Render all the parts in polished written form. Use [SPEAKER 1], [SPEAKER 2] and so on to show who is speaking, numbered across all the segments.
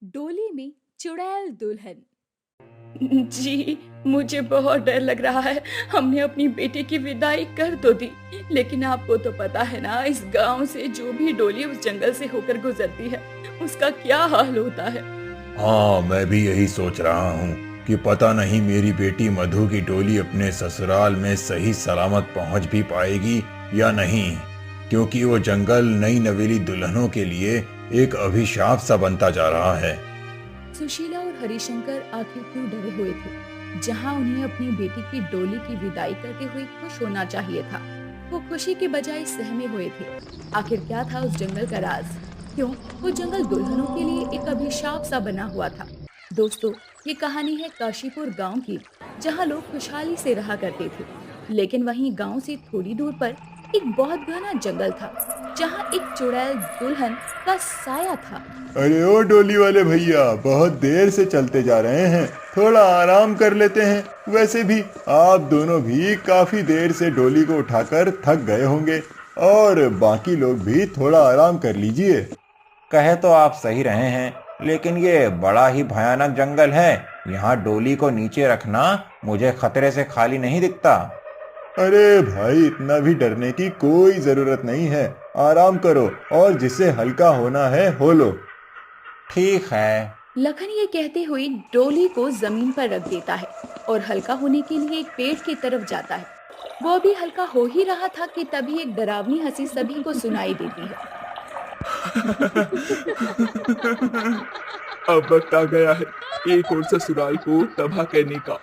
[SPEAKER 1] डोली में चुड़ैल दुल्हन।
[SPEAKER 2] जी, मुझे बहुत डर लग रहा है। हमने अपनी बेटी की विदाई कर तो दी, लेकिन आपको तो पता है ना, इस गांव से जो भी डोली उस जंगल से होकर गुजरती है, उसका क्या हाल होता है।
[SPEAKER 3] हाँ, मैं भी यही सोच रहा हूँ कि पता नहीं मेरी बेटी मधु की डोली अपने ससुराल में सही सलामत पहुँच भी पाएगी या नहीं, क्योंकि वो जंगल नई नवेली दुल्हनों के लिए एक अभिशाप सा बनता जा रहा है।
[SPEAKER 1] सुशीला और हरिशंकर आखिर क्यों डरे हुए थे? जहां उन्हें अपनी बेटी की डोली की विदाई करते हुए खुश होना चाहिए था, वो खुशी के बजाय सहमे हुए थे। आखिर क्या था उस जंगल का राज? क्यों वो जंगल दुल्हनों के लिए एक अभिशाप सा बना हुआ था? दोस्तों, ये कहानी है काशीपुर गांव की, जहां लोग खुशहाली से रहा करते थे। लेकिन वहीं गांव से थोड़ी दूर पर एक बहुत घना जंगल था, जहां एक चुड़ैल दुल्हन का साया था।
[SPEAKER 3] अरे ओ डोली वाले भैया, बहुत देर से चलते जा रहे हैं, थोड़ा आराम कर लेते हैं। वैसे भी आप दोनों भी काफी देर से डोली को उठाकर थक गए होंगे, और बाकी लोग भी थोड़ा आराम कर लीजिए।
[SPEAKER 4] कहे तो आप सही रहे हैं, लेकिन ये बड़ा ही भयानक जंगल है। यहाँ डोली को नीचे रखना मुझे खतरे से खाली नहीं दिखता।
[SPEAKER 3] अरे भाई, इतना भी डरने की कोई जरूरत नहीं है। आराम करो और जिसे हल्का होना है हो लो।
[SPEAKER 4] ठीक है।
[SPEAKER 1] लखन ये कहते हुए डोली को जमीन पर रख देता है और हल्का होने के लिए एक पेड़ की तरफ जाता है। वो अभी हल्का हो ही रहा था कि तभी एक डरावनी हंसी सभी को सुनाई देती है।
[SPEAKER 2] अब वक्त आ गया है एक और ससुराल को तबाह करने का।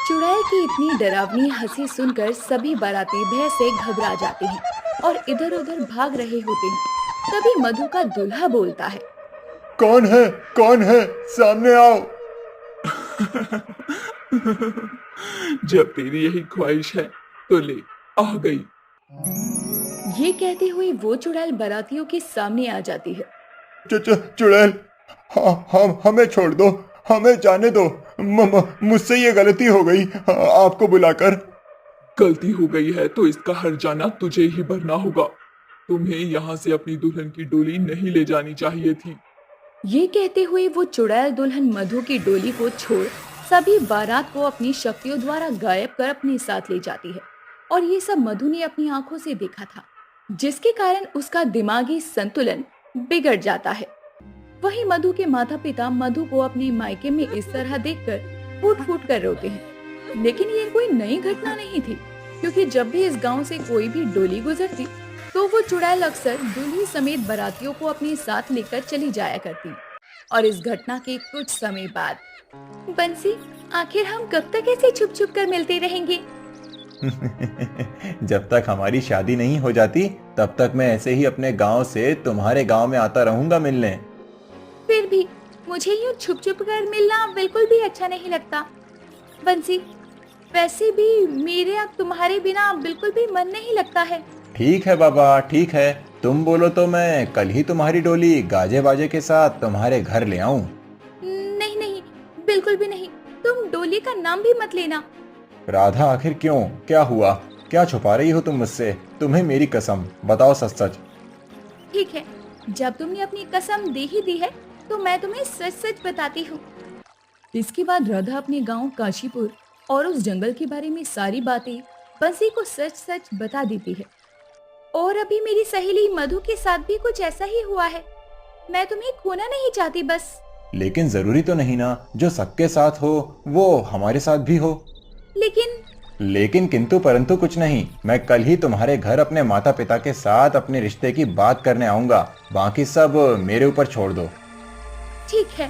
[SPEAKER 1] चुड़ैल की इतनी डरावनी हंसी सुनकर सभी बाराती भय से घबरा जाते हैं और इधर उधर भाग रहे होते हैं। तभी मधु का दूल्हा बोलता है।
[SPEAKER 3] कौन है? कौन है? सामने आओ।
[SPEAKER 2] जब तेरी यही ख्वाहिश है तो ले, आ गई।
[SPEAKER 1] ये कहते हुए वो चुड़ैल बारातियों के सामने आ जाती है।
[SPEAKER 3] चुड़ैल, हम हमें छोड़ दो, हमें जाने दो। मुझसे ये गलती हो गई आपको बुलाकर।
[SPEAKER 2] गलती हो गई है तो इसका हर जाना तुझे ही भरना होगा। तुम्हें यहाँ से अपनी दुल्हन की डोली नहीं ले जानी चाहिए थी।
[SPEAKER 1] ये कहते हुए वो चुड़ैल दुल्हन मधु की डोली को छोड़ सभी बारात को अपनी शक्तियों द्वारा गायब कर अपने साथ ले जाती है। और ये सब मधु ने अपनी आंखों से देखा था, जिसके कारण उसका दिमागी संतुलन बिगड़ जाता है। वहीं मधु के माता पिता मधु को अपने मायके में इस तरह देखकर फूट फूट कर रोते हैं। लेकिन ये कोई नई घटना नहीं थी, क्योंकि जब भी इस गांव से कोई भी डोली गुजरती तो वो चुड़ैल अक्सर दूल्ही समेत बारातियों को अपने साथ लेकर चली जाया करती। और इस घटना के कुछ समय बाद, बंसी, आखिर हम कब तक ऐसे छुप छुप कर मिलते रहेंगे?
[SPEAKER 4] जब तक हमारी शादी नहीं हो जाती, तब तक मैं ऐसे ही अपने गांव से तुम्हारे गांव में आता रहूंगा मिलने।
[SPEAKER 1] फिर भी मुझे यूँ छुप छुप कर मिलना बिल्कुल भी अच्छा नहीं लगता। बंसी, वैसे भी मेरे अब तुम्हारे बिना बिल्कुल भी मन नहीं लगता है।
[SPEAKER 4] ठीक है बाबा, ठीक है। तुम बोलो तो मैं कल ही तुम्हारी डोली गाजे बाजे के साथ तुम्हारे घर ले आऊं।
[SPEAKER 1] नहीं नहीं, बिल्कुल भी नहीं। तुम डोली का नाम भी मत लेना।
[SPEAKER 4] राधा, आखिर क्यों? क्या हुआ? क्या छुपा रही हो तुम मुझसे? तुम्हें मेरी कसम, बताओ सच सच।
[SPEAKER 1] ठीक है, जब तुमने अपनी कसम दे ही दी है तो मैं तुम्हें सच सच बताती हूँ। इसके बाद राधा अपने गांव काशीपुर और उस जंगल के बारे में सारी बातें बंसी को सच सच बता देती है। और अभी मेरी सहेली मधु के साथ भी कुछ ऐसा ही हुआ है। मैं तुम्हें खोना नहीं चाहती बस।
[SPEAKER 4] लेकिन जरूरी तो नहीं ना, जो सबके साथ हो वो हमारे साथ भी हो।
[SPEAKER 1] लेकिन
[SPEAKER 4] किंतु परंतु कुछ नहीं। मैं कल ही तुम्हारे घर अपने माता पिता के साथ अपने रिश्ते की बात करने आऊंगा। बाकी सब मेरे ऊपर छोड़ दो।
[SPEAKER 1] ठीक है।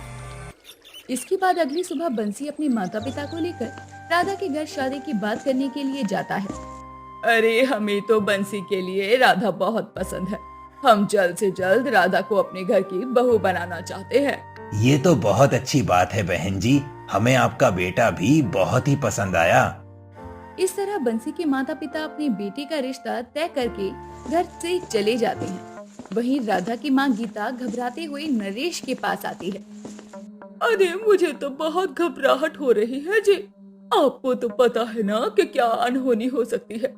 [SPEAKER 1] इसके बाद अगली सुबह बंसी अपने माता पिता को लेकर राधा के घर शादी की बात करने के लिए जाता है। अरे, हमें तो बंसी के लिए राधा बहुत पसंद है। हम जल्द से जल्द राधा को अपने घर की बहू बनाना चाहते हैं।
[SPEAKER 4] ये तो बहुत अच्छी बात है बहन जी, हमें आपका बेटा भी बहुत ही पसंद आया।
[SPEAKER 1] इस तरह बंसी के माता पिता अपने बेटे का रिश्ता तय करके घर से चले जाते हैं। वहीं राधा की माँ गीता घबराते हुए नरेश के पास आती है। अरे, मुझे तो बहुत घबराहट हो रही है जी। आपको तो पता है ना कि क्या अनहोनी हो सकती है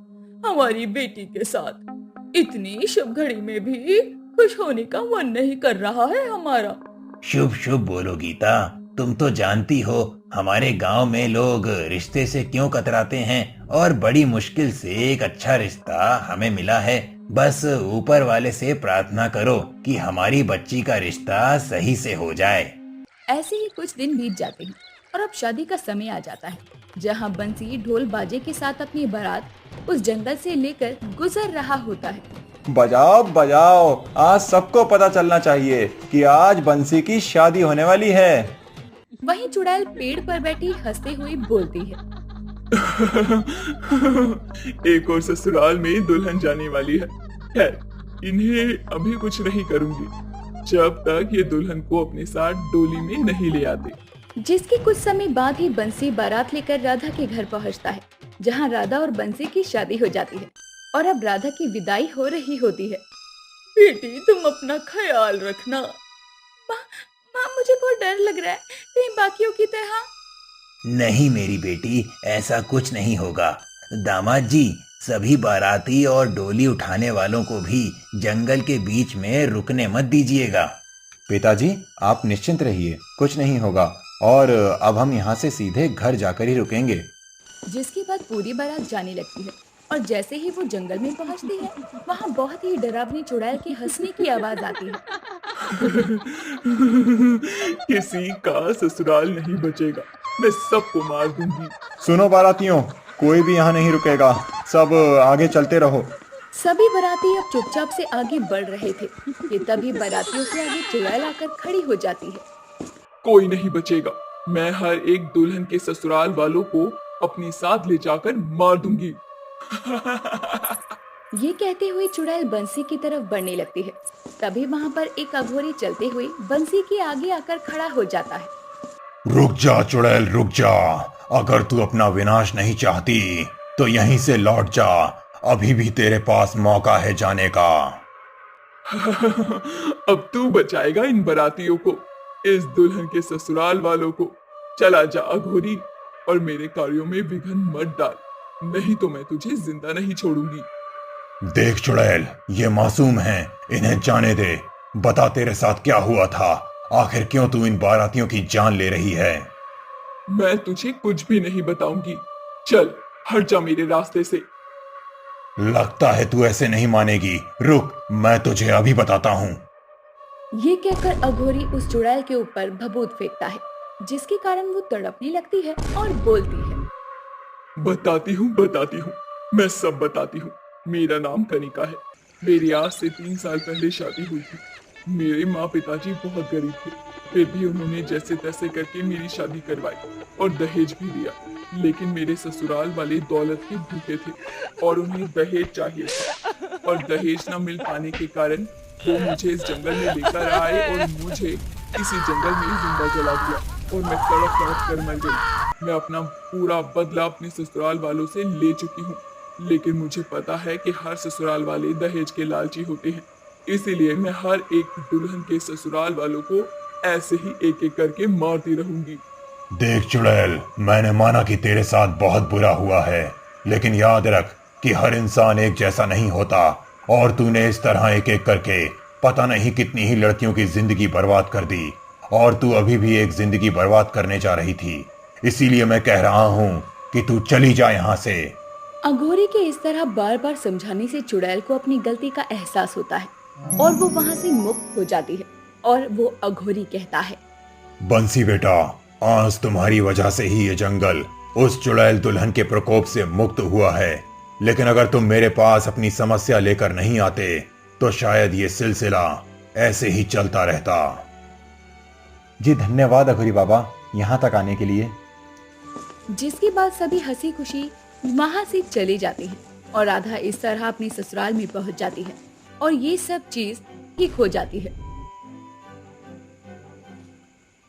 [SPEAKER 1] हमारी बेटी के साथ। इतनी शुभ घड़ी में भी खुश होने का मन नहीं कर रहा है हमारा।
[SPEAKER 3] शुभ शुभ बोलो गीता। तुम तो जानती हो हमारे गांव में लोग रिश्ते से क्यों कतराते हैं, और बड़ी मुश्किल से एक अच्छा रिश्ता हमें मिला है। बस ऊपर वाले से प्रार्थना करो कि हमारी बच्ची का रिश्ता सही से हो जाए।
[SPEAKER 1] ऐसे ही कुछ दिन बीत जाते हैं और अब शादी का समय आ जाता है, जहां बंसी ढोल बाजे के साथ अपनी बारात उस जंगल से लेकर गुजर रहा होता है।
[SPEAKER 4] बजाओ बजाओ, आज सबको पता चलना चाहिए कि आज बंसी की शादी होने वाली है।
[SPEAKER 1] वहीं चुड़ैल पेड़ पर बैठी हंसते हुए बोलती है।
[SPEAKER 5] एक और ससुराल में दुल्हन जाने वाली है। खैर, इन्हें अभी कुछ नहीं करूंगी जब तक ये दुल्हन को अपने साथ डोली में नहीं ले आते।
[SPEAKER 1] जिसके कुछ समय बाद ही बंसी बारात लेकर राधा के घर पहुंचता है, जहां राधा और बंसी की शादी हो जाती है और अब राधा की विदाई हो रही होती है।
[SPEAKER 2] बेटी तुम अपना ख्याल रखना।
[SPEAKER 1] माँ मुझे बहुत डर लग रहा है, कहीं बाकियों की तरह।
[SPEAKER 3] नहीं मेरी बेटी, ऐसा कुछ नहीं होगा। दामाद जी, सभी बाराती और डोली उठाने वालों को भी जंगल के बीच में रुकने मत दीजिएगा।
[SPEAKER 4] पिताजी, आप निश्चिंत रहिए, कुछ नहीं होगा, और अब हम यहाँ से सीधे घर जाकर ही रुकेंगे।
[SPEAKER 1] जिसके बाद पूरी बारात जाने लगती है और जैसे ही वो जंगल में पहुंचती है, वहाँ बहुत ही डरावनी चुड़ैल के हंसने की आवाज आती है।
[SPEAKER 5] किसी का ससुराल नहीं बचेगा, मैं सबको मार दूंगी।
[SPEAKER 4] सुनो बारातियों, कोई भी यहाँ नहीं रुकेगा, सब आगे चलते रहो।
[SPEAKER 1] सभी बाराती अब चुपचाप से आगे बढ़ रहे थे कि तभी बारातियों के आगे चुड़ैल आकर खड़ी हो जाती है।
[SPEAKER 5] कोई नहीं बचेगा, मैं हर एक दुल्हन के ससुराल वालों को अपने साथ ले जाकर मार दूंगी।
[SPEAKER 1] ये कहते हुए चुड़ैल बंसी की तरफ बढ़ने लगती है। तभी वहाँ पर एक अघोरी चलते हुए बंसी के आगे आकर खड़ा हो जाता है।
[SPEAKER 3] रुक जा चुड़ैल, रुक जा। अगर तू अपना विनाश नहीं चाहती तो यहीं से लौट जा, अभी भी तेरे पास मौका है जाने का।
[SPEAKER 5] अब तू बचाएगा इन बारातियों को, इस दुल्हन के ससुराल वालों को। चला जा अघोरी, और मेरे कार्यों में विघ्न मत डाल, नहीं तो मैं तुझे जिंदा नहीं छोड़ूंगी।
[SPEAKER 3] देख चुड़ैल, ये मासूम हैं, इन्हें जाने दे। बता तेरे साथ क्या हुआ था, आखिर क्यों तू इन बारातियों की जान ले रही है?
[SPEAKER 5] मैं तुझे कुछ भी नहीं बताऊंगी, चल हट जा मेरे रास्ते से।
[SPEAKER 3] लगता है तू ऐसे नहीं मानेगी, रुक मैं तुझे अभी बताता हूँ।
[SPEAKER 1] ये कहकर अघोरी उस चुड़ैल के ऊपर भभूत फेंकता है, जिसके कारण वो तड़पने लगती है और बोलती है।
[SPEAKER 5] बताती हूँ, मैं सब बताती हूँ। मेरा नाम कनिका है। मेरी आज से 3 साल पहले शादी हुई थी। मेरे माँ पिताजी बहुत गरीब थे, फिर भी उन्होंने जैसे तैसे करके मेरी शादी करवाई और दहेज भी दिया। लेकिन मेरे ससुराल वाले दौलत के भूखे थे और उन्हें दहेज चाहिए था, और दहेज न मिल पाने के कारण वो मुझे इस जंगल में लेकर आए और मुझे इसी जंगल में जिंदा जला दिया, और मैं तड़प तड़प कर मर गई। मैं अपना पूरा बदला अपने ससुराल वालों से ले चुकी हूँ, लेकिन मुझे पता है कि हर ससुराल वाले दहेज के लालची होते हैं, इसीलिए मैं हर एक दुल्हन के ससुराल वालों को ऐसे ही एक एक करके मारती रहूंगी।
[SPEAKER 3] देख चुड़ैल, मैंने माना कि तेरे साथ बहुत बुरा हुआ है, लेकिन याद रख कि हर इंसान एक जैसा नहीं होता, और तूने इस तरह एक एक करके पता नहीं कितनी ही लड़कियों की जिंदगी बर्बाद कर दी, और तू अभी भी एक जिंदगी बर्बाद करने जा रही थी। इसीलिए मैं कह रहा हूँ कि तू चली जा यहाँ से।
[SPEAKER 1] अघोरी के इस तरह बार बार समझाने से चुड़ैल को अपनी गलती का एहसास होता है और वो वहाँ से मुक्त हो जाती है, और वो अघोरी कहता है।
[SPEAKER 3] बंसी बेटा, आज तुम्हारी वजह से ही ये जंगल उस चुड़ैल दुल्हन के प्रकोप से मुक्त हुआ है, लेकिन अगर तुम मेरे पास अपनी समस्या लेकर नहीं आते तो शायद ये सिलसिला ऐसे ही चलता रहता।
[SPEAKER 4] जी धन्यवाद अघोरी बाबा, यहाँ तक आने के लिए।
[SPEAKER 1] जिसके बाद सभी हंसी खुशी वहाँ से चले जाते हैं और राधा इस तरह अपने ससुराल में पहुँच जाती है और ये सब चीज ठीक हो जाती है।